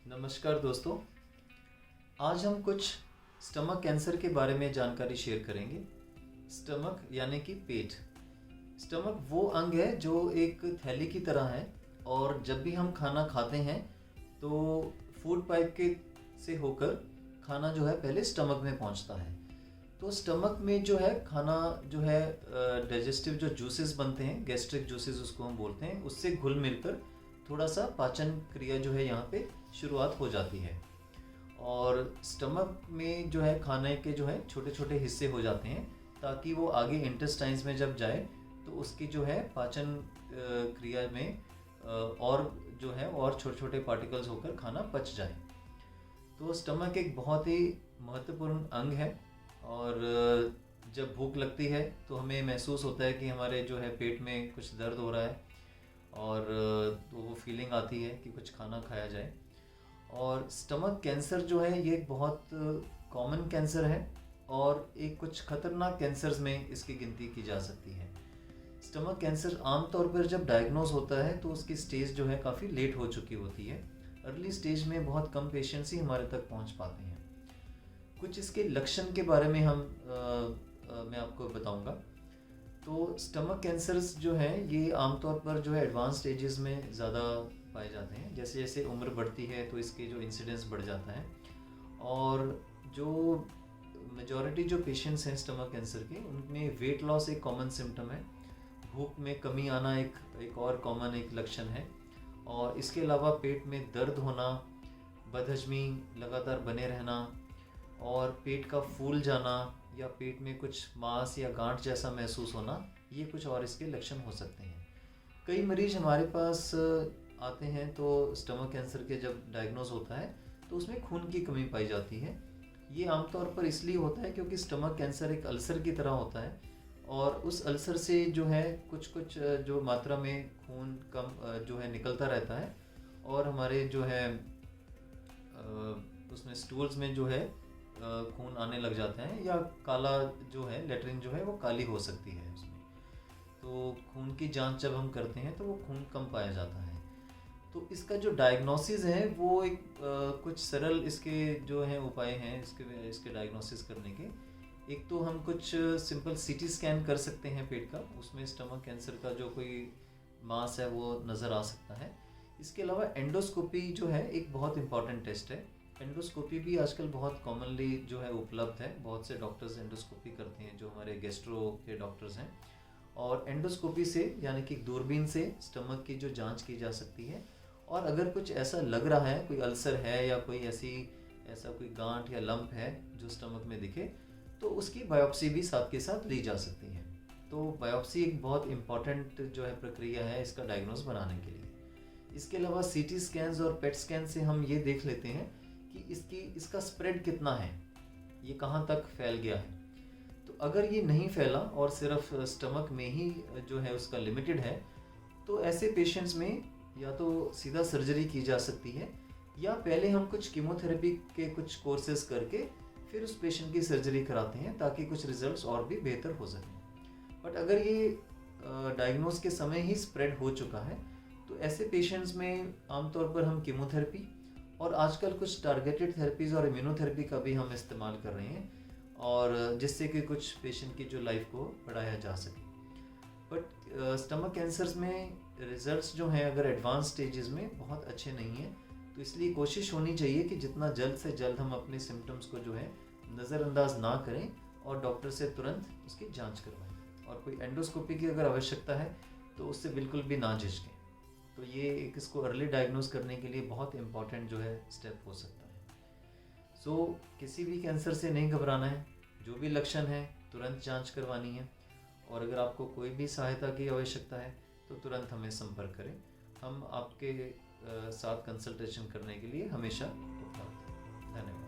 नमस्कार दोस्तों। आज हम कुछ स्टमक कैंसर के बारे में जानकारी शेयर करेंगे। स्टमक यानी कि पेट। स्टमक वो अंग है जो एक थैली की तरह है और जब भी हम खाना खाते हैं तो फूड पाइप के से होकर खाना जो है पहले स्टमक में पहुंचता है। तो स्टमक में जो है खाना जो है डाइजेस्टिव जो जूसेस बनते हैं, गैस्ट्रिक जूसेस उसको हम बोलते हैं, उससे घुल मिलकर थोड़ा सा पाचन क्रिया जो है यहाँ पे शुरुआत हो जाती है। और स्टमक में जो है खाने के जो है छोटे छोटे हिस्से हो जाते हैं ताकि वो आगे इंटेस्टाइन्स में जब जाए तो उसकी जो है पाचन क्रिया में और जो है और छोटे छोटे पार्टिकल्स होकर खाना पच जाए। तो स्टमक एक बहुत ही महत्वपूर्ण अंग है और जब भूख लगती है तो हमें महसूस होता है कि हमारे जो है पेट में कुछ दर्द हो रहा है और तो वो फीलिंग आती है कि कुछ खाना खाया जाए। और स्टमक कैंसर जो है ये एक बहुत कॉमन कैंसर है और एक कुछ खतरनाक कैंसर्स में इसकी गिनती की जा सकती है। स्टमक कैंसर आमतौर पर जब डायग्नोज होता है तो उसकी स्टेज जो है काफ़ी लेट हो चुकी होती है। अर्ली स्टेज में बहुत कम पेशेंट्स ही हमारे तक पहुंच पाते हैं। कुछ इसके लक्षण के बारे में मैं आपको बताऊंगा। तो स्टमक कैंसर्स जो हैं ये आमतौर पर जो है एडवांस स्टेजेस में ज़्यादा पाए जाते हैं। जैसे जैसे उम्र बढ़ती है तो इसके जो इंसिडेंस बढ़ जाता है और जो मेजॉरिटी जो पेशेंट्स हैं स्टमक कैंसर के उनमें वेट लॉस एक कॉमन सिम्टम है। भूख में कमी आना एक और कॉमन एक लक्षण है। और इसके अलावा पेट में दर्द होना, बदहजमी लगातार बने रहना और पेट का फूल जाना या पेट में कुछ मांस या गांठ जैसा महसूस होना, ये कुछ और इसके लक्षण हो सकते हैं। कई मरीज हमारे पास आते हैं तो स्टमक कैंसर के जब डायग्नोज होता है तो उसमें खून की कमी पाई जाती है। ये आमतौर पर इसलिए होता है क्योंकि स्टमक कैंसर एक अल्सर की तरह होता है और उस अल्सर से जो है कुछ जो मात्रा में खून कम जो है निकलता रहता है और हमारे जो है उसमें स्टूल्स में जो है खून आने लग जाते हैं या काला जो है लेटरिन जो है वो काली हो सकती है उसमें। तो खून की जांच जब हम करते हैं तो वो खून कम पाया जाता है। तो इसका जो डायग्नोसिस है वो एक कुछ सरल इसके जो हैं उपाय हैं इसके डायग्नोसिस करने के। एक तो हम कुछ सिंपल सीटी स्कैन कर सकते हैं पेट का, उसमें स्टमक कैंसर का जो कोई मास है वो नज़र आ सकता है। इसके अलावा एंडोस्कोपी जो है एक बहुत इंपॉर्टेंट टेस्ट है। एंडोस्कोपी भी आजकल बहुत कॉमनली जो है उपलब्ध है। बहुत से डॉक्टर्स एंडोस्कोपी करते हैं जो हमारे गैस्ट्रो के डॉक्टर्स हैं। और एंडोस्कोपी से यानी कि दूरबीन से स्टमक की जो जांच की जा सकती है और अगर कुछ ऐसा लग रहा है, कोई अल्सर है या कोई ऐसा कोई गांठ या लंप है जो स्टमक में दिखे, तो उसकी बायोप्सी भी साथ के साथ ली जा सकती है। तो बायोप्सी एक बहुत इंपॉर्टेंट जो है प्रक्रिया है इसका डायग्नोज बनाने के लिए। इसके अलावा सीटी स्कैन्स और पेट स्कैन से हम ये देख लेते हैं कि इसका स्प्रेड कितना है, ये कहाँ तक फैल गया है। तो अगर ये नहीं फैला और सिर्फ स्टमक में ही जो है उसका लिमिटेड है तो ऐसे पेशेंट्स में या तो सीधा सर्जरी की जा सकती है या पहले हम कुछ कीमोथेरेपी के कुछ कोर्सेज करके फिर उस पेशेंट की सर्जरी कराते हैं ताकि कुछ रिजल्ट्स और भी बेहतर हो सकें। बट अगर ये डायग्नोज के समय ही स्प्रेड हो चुका है तो ऐसे पेशेंट्स में आमतौर पर हम कीमोथेरेपी और आजकल कुछ टारगेटेड थेरेपीज़ और इम्यूनोथेरेपी का भी हम इस्तेमाल कर रहे हैं और जिससे कि कुछ पेशेंट की जो लाइफ को बढ़ाया जा सके। बट स्टमक कैंसर्स में रिजल्ट्स जो हैं अगर एडवांस स्टेजेस में बहुत अच्छे नहीं हैं, तो इसलिए कोशिश होनी चाहिए कि जितना जल्द से जल्द हम अपने सिम्टम्स को जो है नज़रअंदाज ना करें और डॉक्टर से तुरंत उसकी जांच करवाएं। और कोई एंडोस्कोपी की अगर आवश्यकता है तो उससे बिल्कुल भी ना झिझकें। तो ये एक इसको अर्ली डायग्नोज करने के लिए बहुत इंपॉर्टेंट जो है स्टेप हो सकता है। सो किसी भी कैंसर से नहीं घबराना है, जो भी लक्षण है तुरंत जांच करवानी है और अगर आपको कोई भी सहायता की आवश्यकता है तो तुरंत हमें संपर्क करें। हम आपके साथ कंसल्टेशन करने के लिए हमेशा उपलब्ध हैं। धन्यवाद।